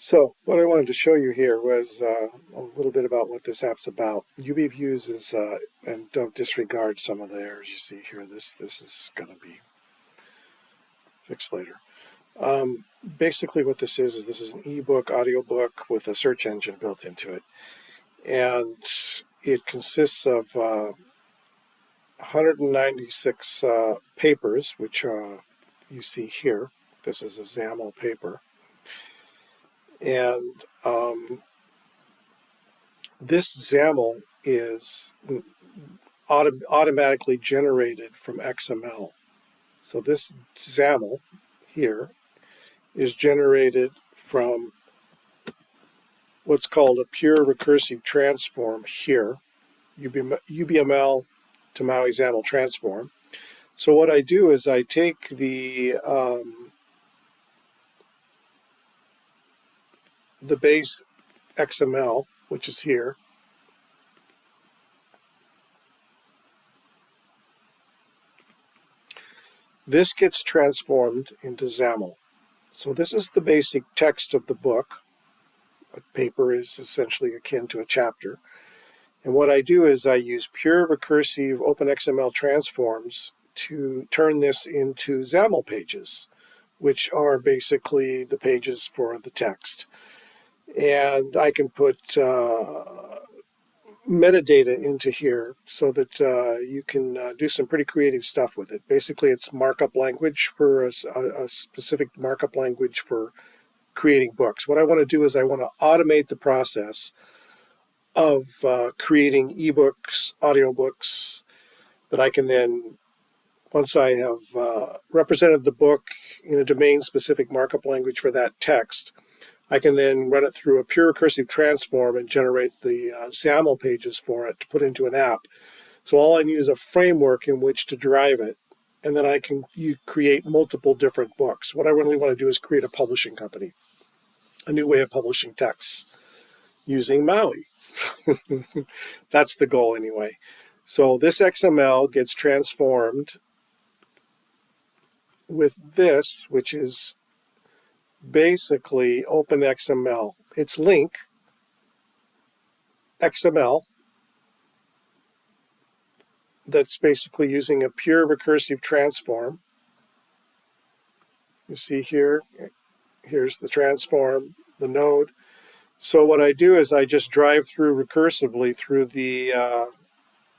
So what I wanted to show you here was a little bit about what this app's about. UB Views is, and don't disregard some of the errors you see here. This is going to be fixed later. Basically what this is this is an ebook, audiobook with a search engine built into it. And it consists of 196 papers, which you see here. This is a Xaml paper. And this Xaml is automatically generated from XML. So this Xaml here is generated from what's called a pure recursive transform here, UBML to Maui XAML transform. So what I do is I take the base XML, which is here, this gets transformed into XAML. So this is the basic text of the book. A paper is essentially akin to a chapter. And what I do is I use pure recursive OpenXml transforms to turn this into XAML pages, which are basically the pages for the text. And I can put metadata into here so that you can do some pretty creative stuff with it. Basically, it's markup language for a specific markup language for creating books. What I want to do is I want to automate the process of creating ebooks, audiobooks, that I can then, once I have represented the book in a domain-specific markup language for that text, I can then run it through a pure recursive transform and generate the XAML pages for it to put into an app. So all I need is a framework in which to drive it, and then I can create multiple different books. What I really want to do is create a publishing company, a new way of publishing texts using Maui. That's the goal anyway. So this XML gets transformed with this, which is basically OpenXml. It's Linq XML that's basically using a pure recursive transform. You see here, here's the transform, the node. So what I do is I just drive through recursively through the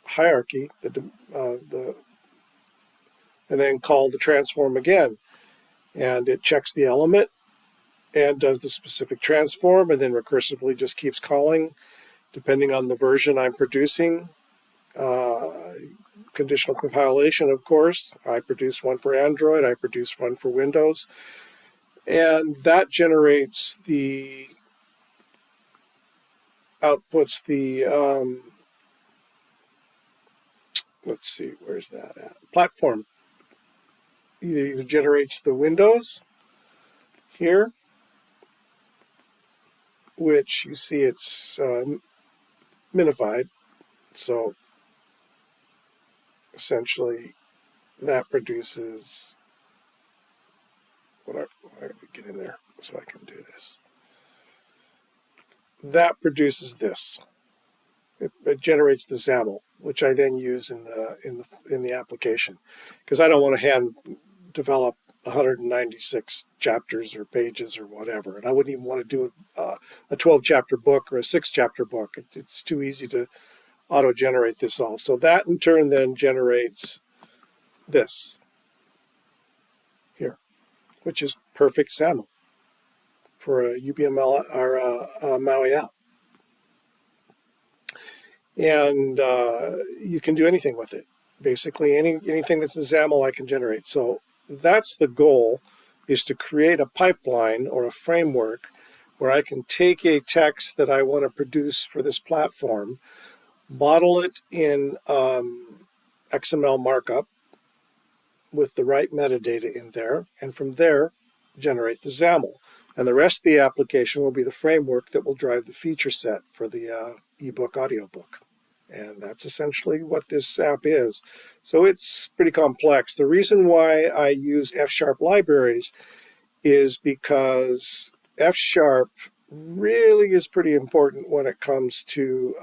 hierarchy, and then call the transform again. And it checks the element and does the specific transform, and then recursively just keeps calling depending on the version I'm producing. Conditional compilation, of course. I produce one for Android, I produce one for Windows, and that generates the outputs the let's see, where's that at? Platform. It either generates the Windows here, which you see it's minified, so essentially that produces what I get in there so I can do this. That produces this. It generates the XAML, which I then use in the application, because I don't want to hand develop 196 chapters or pages or whatever, and I wouldn't even want to do a 12-chapter book or a 6-chapter book. It's too easy to auto-generate this all. So that in turn then generates this here, which is perfect XAML for a UBML or a Maui app. And you can do anything with it. Basically, anything that's a XAML I can generate. So that's the goal, is to create a pipeline or a framework where I can take a text that I want to produce for this platform, model it in XML markup with the right metadata in there, and from there generate the XAML. And the rest of the application will be the framework that will drive the feature set for the ebook audiobook. And that's essentially what this app is. So it's pretty complex. The reason why I use F# libraries is because F# really is pretty important when it comes to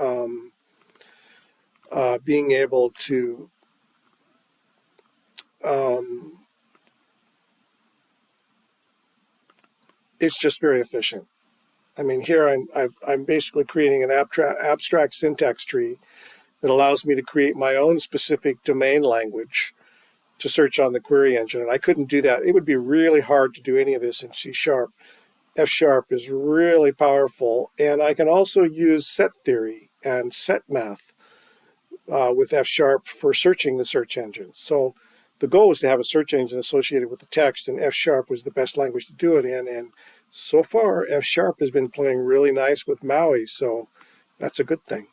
being able to it's just very efficient. I mean, here I'm basically creating an abstract syntax tree that allows me to create my own specific domain language to search on the query engine. And I couldn't do that. It would be really hard to do any of this in C#. F# is really powerful. And I can also use set theory and set math with F# for searching the search engine. So the goal was to have a search engine associated with the text, and F# was the best language to do it in. And so far, F# has been playing really nice with Maui, so that's a good thing.